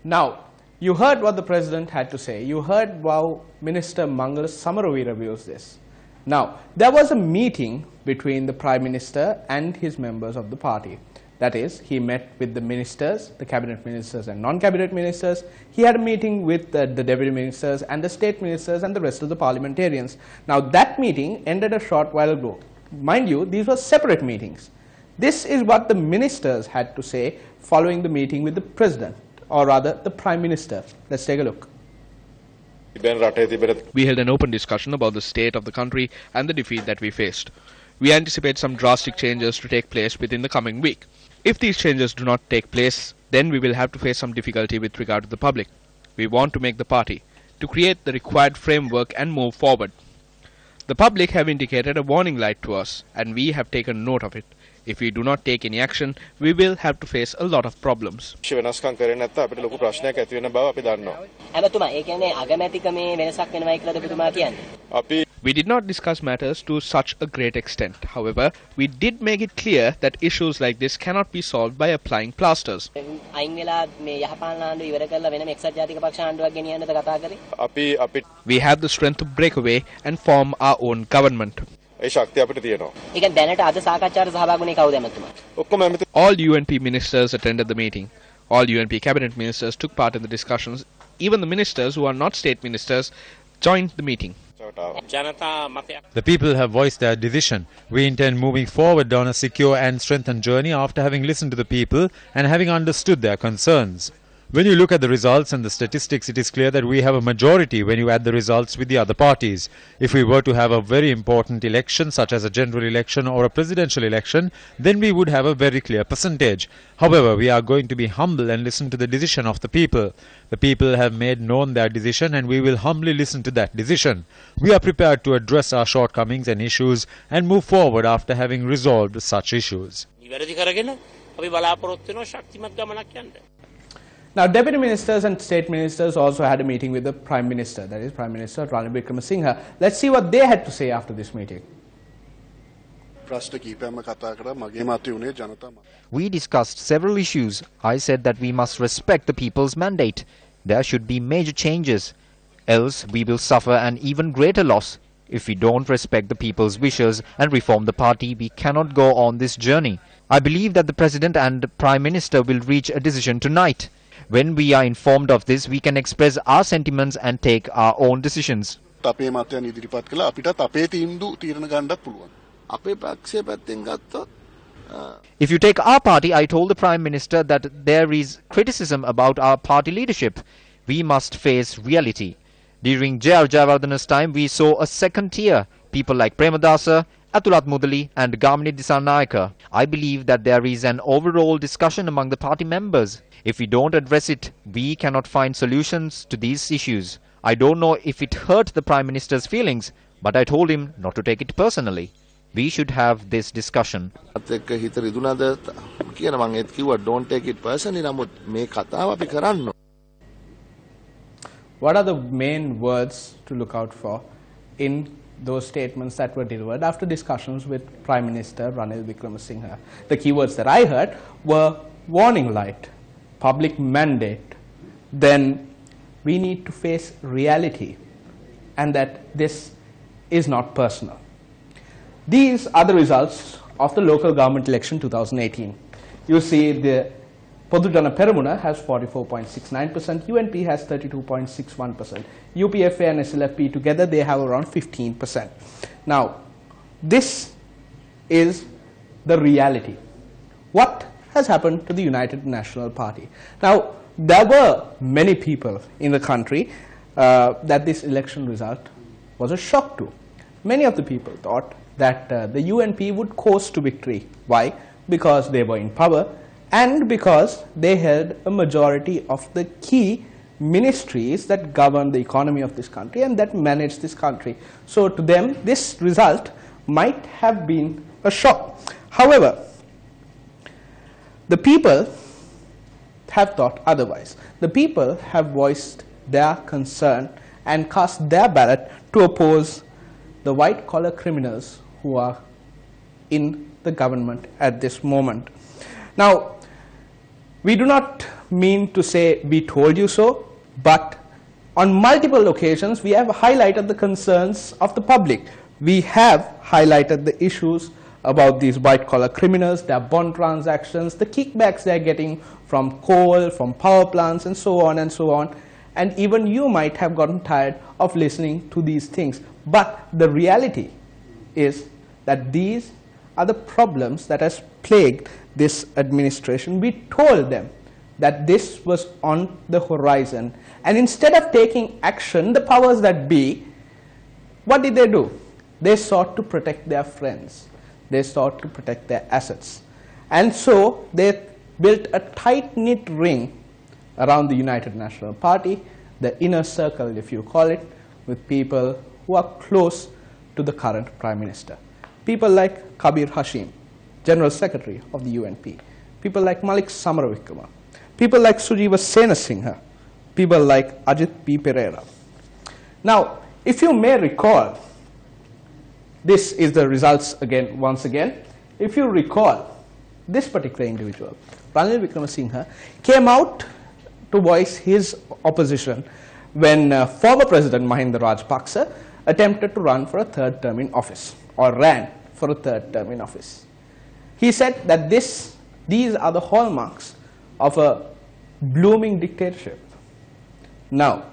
Now, you heard what the President had to say. You heard how Minister Mangala Samaravira views this. Now, there was a meeting between the Prime Minister and his members of the party. That is, he met with the ministers, the cabinet ministers and non-cabinet ministers. He had a meeting with the deputy ministers and the state ministers and the rest of the parliamentarians. Now, that meeting ended a short while ago. Mind you, these were separate meetings. This is what the ministers had to say following the meeting with the President, or rather the Prime Minister. Let's take a look. We held an open discussion about the state of the country and the defeat that we faced. We anticipate some drastic changes to take place within the coming week. If these changes do not take place, then we will have to face some difficulty with regard to the public. We want to make the party, to create the required framework and move forward. The public have indicated a warning light to us, and we have taken note of it. If we do not take any action, we will have to face a lot of problems. We did not discuss matters to such a great extent. However, we did make it clear that issues like this cannot be solved by applying plasters. We have the strength to break away and form our own government. All UNP ministers attended the meeting. All UNP cabinet ministers took part in the discussions. Even the ministers who are not state ministers joined the meeting. The people have voiced their decision. We intend moving forward on a secure and strengthened journey after having listened to the people and having understood their concerns. When you look at the results and the statistics, it is clear that we have a majority when you add the results with the other parties. If we were to have a very important election, such as a general election or a presidential election, then we would have a very clear percentage. However, we are going to be humble and listen to the decision of the people. The people have made known their decision and we will humbly listen to that decision. We are prepared to address our shortcomings and issues and move forward after having resolved such issues. Now, deputy ministers and state ministers also had a meeting with the Prime Minister, that is Prime Minister Ranil Wickremesinghe. Let's see what they had to say after this meeting. We discussed several issues. I said that we must respect the people's mandate. There should be major changes, else we will suffer an even greater loss. If we don't respect the people's wishes and reform the party, we cannot go on this journey. I believe that the President and the Prime Minister will reach a decision tonight. When we are informed of this, we can express our sentiments and take our own decisions. If you take our party, I told the Prime Minister that there is criticism about our party leadership. We must face reality. During J.R. Jayawardena's time, we saw a second tier. People like Premadasa, Athulat Mudali and Gamini Dissanayaka. I believe that there is an overall discussion among the party members. If we don't address it, we cannot find solutions to these issues. I don't know if it hurt the Prime Minister's feelings, but I told him not to take it personally. We should have this discussion. Don't take it personally. What are the main words to look out for in those statements that were delivered after discussions with Prime Minister Ranil Wickremesinghe? The keywords that I heard were warning light, public mandate, then we need to face reality, and that this is not personal. These are the results of the local government election 2018. You see the Podujana Peramuna has 44.69%, UNP has 32.61%, UPFA and SLFP together they have around 15%. Now, this is the reality. What has happened to the United National Party? Now, there were many people in the country that this election result was a shock to. Many of the people thought that the UNP would coast to victory. Why? Because they were in power and because they held a majority of the key ministries that govern the economy of this country and that manage this country. So to them, this result might have been a shock. However, the people have thought otherwise. The people have voiced their concern and cast their ballot to oppose the white-collar criminals who are in the government at this moment. Now, we do not mean to say we told you so, but on multiple occasions we have highlighted the concerns of the public. We have highlighted the issues about these white-collar criminals, their bond transactions, the kickbacks they're getting from coal, from power plants, and so on and so on. And even you might have gotten tired of listening to these things. But the reality is that these are the problems that has plagued this administration. We told them that this was on the horizon. And instead of taking action, the powers that be, what did they do? They sought to protect their friends. They sought to protect their assets. And so they built a tight-knit ring around the United National Party, the inner circle, if you call it, with people who are close to the current Prime Minister. People like Kabir Hashim, General Secretary of the UNP. People like Malik Samaravikrama. People like Sujiva Senasinghe. People like Ajit P. Pereira. Now, if you may recall, this is the results again, once again. If you recall, this particular individual, Ranil Wickremesinghe, came out to voice his opposition when former President Mahinda Rajapaksa attempted to run for a third term in office, or ran for a third term in office. He said that these are the hallmarks of a blooming dictatorship. Now,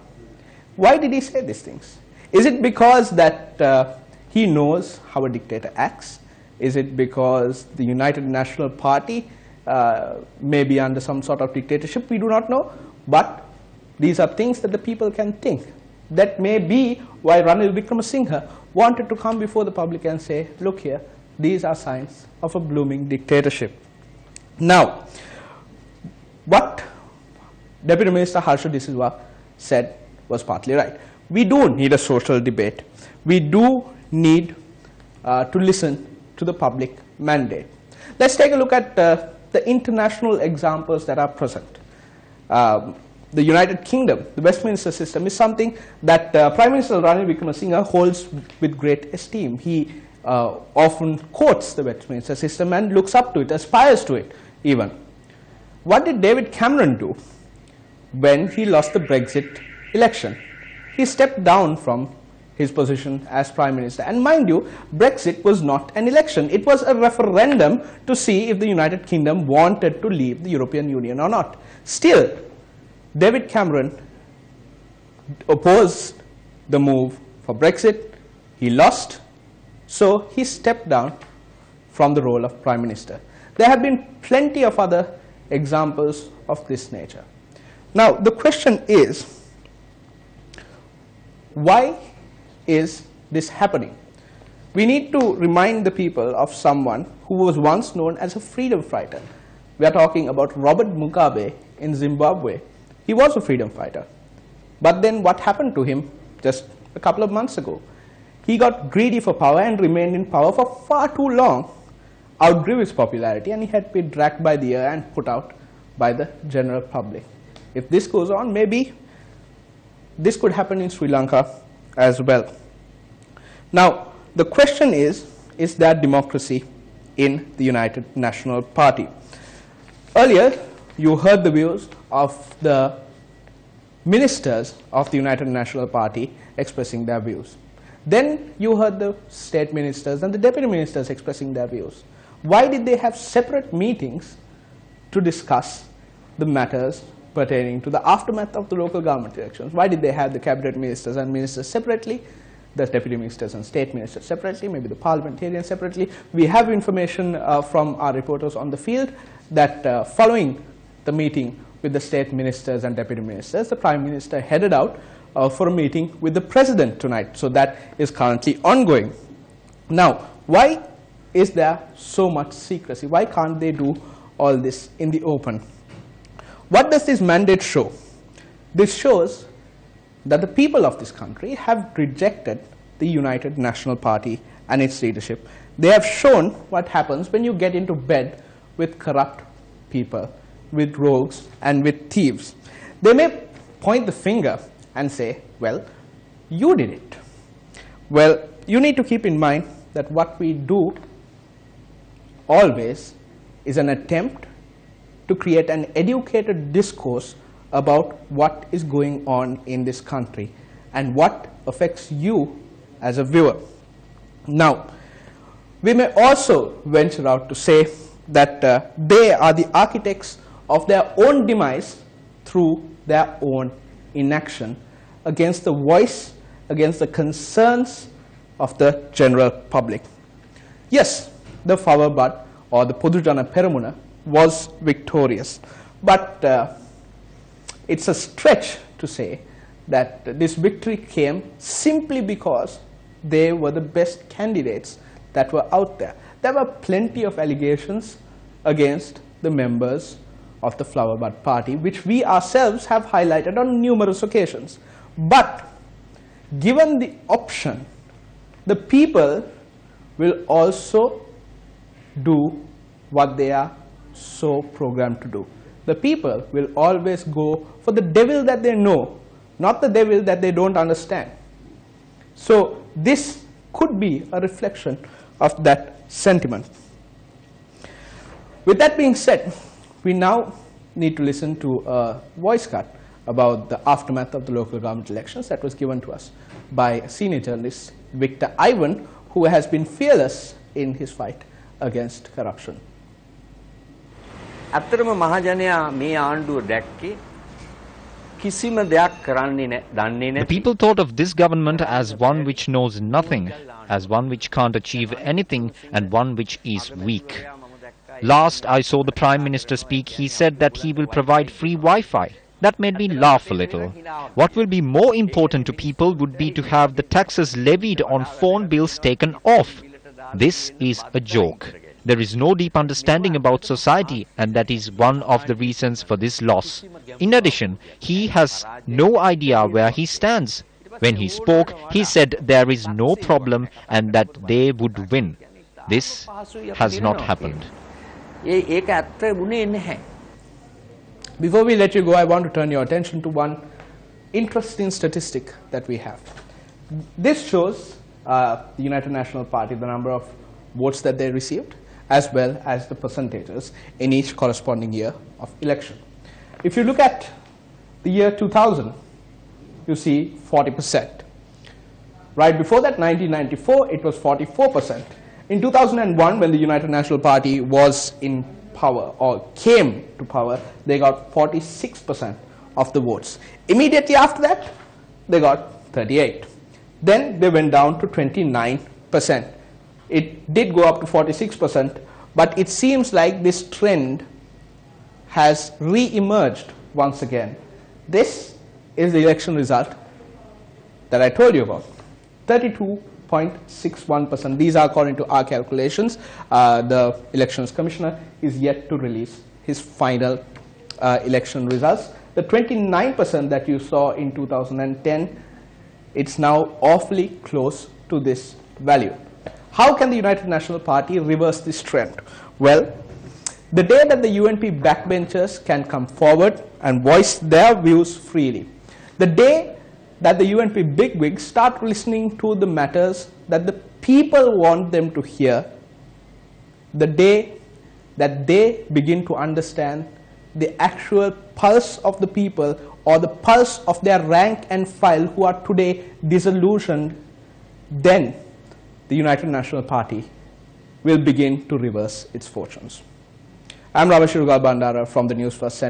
why did he say these things? Is it because that he knows how a dictator acts? Is it because the United National Party may be under some sort of dictatorship? We do not know. But these are things that the people can think. That may be why Ranil Wickremesinghe wanted to come before the public and say, look here, these are signs of a blooming dictatorship. Now, what Deputy Minister Harsha De Silva said was partly right. We do need a social debate. We do need to listen to the public mandate. Let's take a look at the international examples that are present. The United Kingdom, the Westminster system, is something that Prime Minister Ranil Wickremesinghe holds with great esteem. He often quotes the Westminster system and looks up to it, aspires to it even. What did David Cameron do when he lost the Brexit election? He stepped down from his position as Prime Minister. And mind you, Brexit was not an election. It was a referendum to see if the United Kingdom wanted to leave the European Union or not. Still, David Cameron opposed the move for Brexit. He lost, so he stepped down from the role of Prime Minister. There have been plenty of other examples of this nature. Now, the question is, why is this happening? We need to remind the people of someone who was once known as a freedom fighter. We are talking about Robert Mugabe in Zimbabwe. He was a freedom fighter. But then what happened to him just a couple of months ago? He got greedy for power and remained in power for far too long, outgrew his popularity, and he had been dragged by the ear and put out by the general public. If this goes on, maybe this could happen in Sri Lanka as well. Now, the question is there democracy in the United National Party? Earlier, you heard the views of the ministers of the United National Party expressing their views. Then you heard the state ministers and the deputy ministers expressing their views. Why did they have separate meetings to discuss the matters pertaining to the aftermath of the local government elections? Why did they have the cabinet ministers and ministers separately, the deputy ministers and state ministers separately, maybe the parliamentarians separately? We have information from our reporters on the field that following the meeting with the state ministers and deputy ministers, the Prime Minister headed out for a meeting with the President tonight. So that is currently ongoing. Now, why is there so much secrecy? Why can't they do all this in the open? What does this mandate show? This shows that the people of this country have rejected the United National Party and its leadership. They have shown what happens when you get into bed with corrupt people, with rogues and with thieves. They may point the finger and say, well, you did it. Well, you need to keep in mind that what we do always is an attempt to create an educated discourse about what is going on in this country and what affects you as a viewer. Now, we may also venture out to say that they are the architects of their own demise through their own inaction against the voice, against the concerns of the general public. Yes, the flower bud or the Podujana Peramuna was victorious, but it's a stretch to say that this victory came simply because they were the best candidates that were out there. There were plenty of allegations against the members of the Flower Bud Party, which we ourselves have highlighted on numerous occasions. But given the option, the people will also do what they are so programmed to do. The people will always go for the devil that they know, not the devil that they don't understand. So this could be a reflection of that sentiment. With that being said, we now need to listen to a voice cut about the aftermath of the local government elections that was given to us by senior journalist Victor Ivan, who has been fearless in his fight against corruption. ඇත්තටම මහජනයා මේ ආණ්ඩුව දැක්කේ කිසිම දෙයක් කරන්නේ දන්නේ The නැති. people thought of this government as one which knows nothing, as one which can't achieve anything, and one which is weak. Last I saw the Prime Minister speak, he said that he will provide free Wi-Fi. That made me laugh a little. What will be more important to people would be to have the taxes levied on phone bills taken off. This is a joke. There is no deep understanding about society, and that is one of the reasons for this loss. In addition, he has no idea where he stands. When he spoke, he said there is no problem and that they would win. This has not happened. ඒක ඇත්ත වුණේ නැහැ. Before we let you go, I want to turn your attention to one interesting statistic that we have. This shows the United National Party, the number of votes that they received, as well as the percentages in each corresponding year of election. If you look at the year 2000, you see 40%. Right before that, 1994, it was 44%. In 2001, when the United National Party was in power or came to power, they got 46% of the votes. Immediately after that, they got 38%. Then they went down to 29%. It did go up to 46%, but it seems like this trend has re-emerged once again. This is the election result that I told you about. 32.61%. These are according to our calculations. The Elections Commissioner is yet to release his final election results. The 29% that you saw in 2010, it's now awfully close to this value. How can the United National Party reverse this trend? Well, the day that the UNP backbenchers can come forward and voice their views freely, the day that the UNP bigwigs start listening to the matters that the people want them to hear, the day that they begin to understand the actual pulse of the people or the pulse of their rank and file who are today disillusioned, then the United National Party will begin to reverse its fortunes. I'm Ravashirugal Bandara from the Newsfirst Center.